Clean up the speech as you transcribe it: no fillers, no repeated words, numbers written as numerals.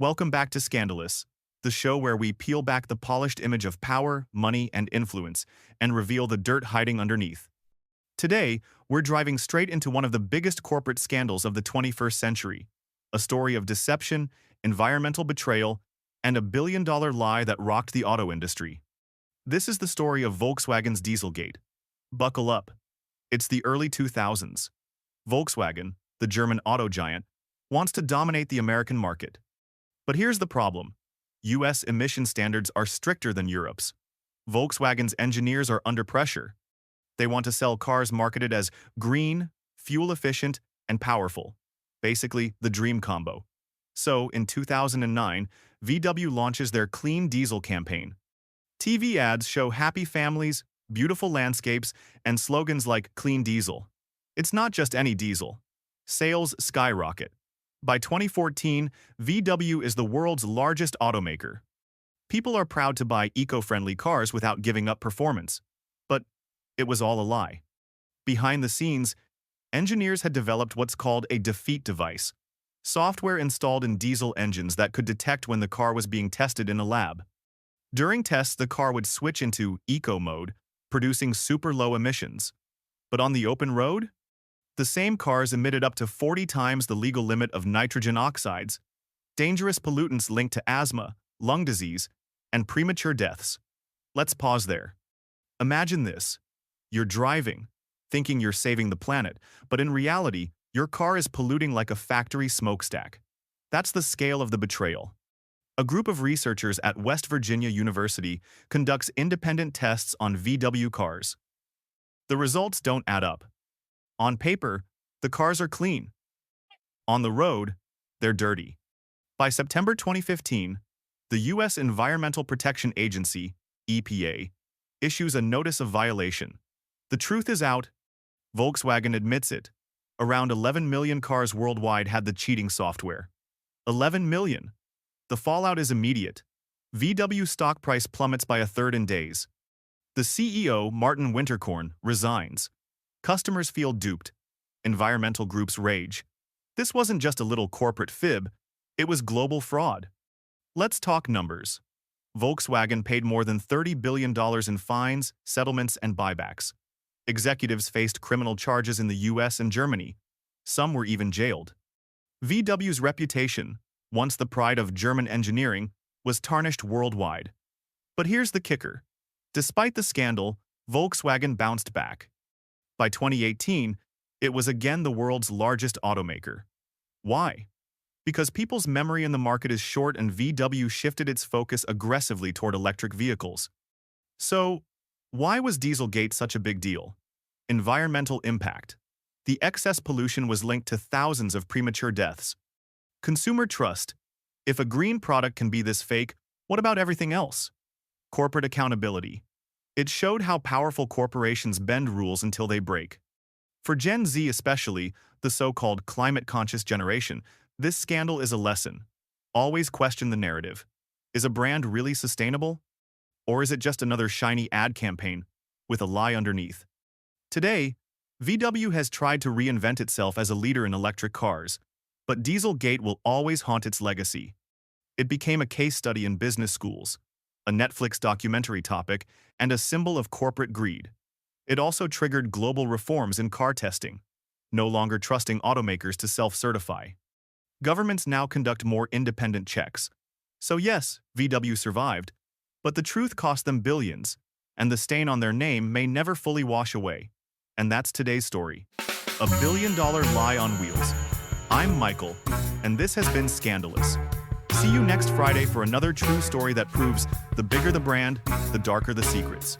Welcome back to Scandalous, the show where we peel back the polished image of power, money, and influence and reveal the dirt hiding underneath. Today, we're driving straight into one of the biggest corporate scandals of the 21st century, a story of deception, environmental betrayal, and a billion-dollar lie that rocked the auto industry. This is the story of Volkswagen's Dieselgate. Buckle up. It's the early 2000s. Volkswagen, the German auto giant, wants to dominate the American market. But here's the problem. US emission standards are stricter than Europe's. Volkswagen's engineers are under pressure. They want to sell cars marketed as green, fuel-efficient, and powerful. Basically, the dream combo. So, in 2009, VW launches their Clean Diesel campaign. TV ads show happy families, beautiful landscapes, and slogans like Clean Diesel. It's not just any diesel. Sales skyrocket. By 2014, VW is the world's largest automaker. People are proud to buy eco-friendly cars without giving up performance. But it was all a lie. Behind the scenes, engineers had developed what's called a defeat device, software installed in diesel engines that could detect when the car was being tested in a lab. During tests, the car would switch into eco mode, producing super low emissions. But on the open road, the same cars emitted up to 40 times the legal limit of nitrogen oxides, dangerous pollutants linked to asthma, lung disease, and premature deaths. Let's pause there. Imagine this. You're driving, thinking you're saving the planet, but in reality, your car is polluting like a factory smokestack. That's the scale of the betrayal. A group of researchers at West Virginia University conducts independent tests on VW cars. The results don't add up. On paper, the cars are clean. On the road, they're dirty. By September 2015, the U.S. Environmental Protection Agency, EPA, issues a notice of violation. The truth is out. Volkswagen admits it. Around 11 million cars worldwide had the cheating software. 11 million. The fallout is immediate. VW stock price plummets by a third in days. The CEO, Martin Winterkorn, resigns. Customers feel duped. Environmental groups rage. This wasn't just a little corporate fib, it was global fraud. Let's talk numbers. Volkswagen paid more than $30 billion in fines, settlements, and buybacks. Executives faced criminal charges in the US and Germany. Some were even jailed. VW's reputation, once the pride of German engineering, was tarnished worldwide. But here's the kicker. Despite the scandal, Volkswagen bounced back. By 2018, it was again the world's largest automaker. Why? Because people's memory in the market is short and VW shifted its focus aggressively toward electric vehicles. So, why was Dieselgate such a big deal? Environmental impact. The excess pollution was linked to thousands of premature deaths. Consumer trust. If a green product can be this fake, what about everything else? Corporate accountability. It showed how powerful corporations bend rules until they break. For Gen Z especially, the so-called climate-conscious generation, this scandal is a lesson. Always question the narrative. Is a brand really sustainable? Or is it just another shiny ad campaign with a lie underneath? Today, VW has tried to reinvent itself as a leader in electric cars, but Dieselgate will always haunt its legacy. It became a case study in business schools, a Netflix documentary topic, and a symbol of corporate greed. It also triggered global reforms in car testing, no longer trusting automakers to self-certify. Governments now conduct more independent checks. So yes, VW survived, but the truth cost them billions, and the stain on their name may never fully wash away. And that's today's story. A billion-dollar lie on wheels. I'm Michael, and this has been Scandalous. See you next Friday for another true story that proves the bigger the brand, the darker the secrets.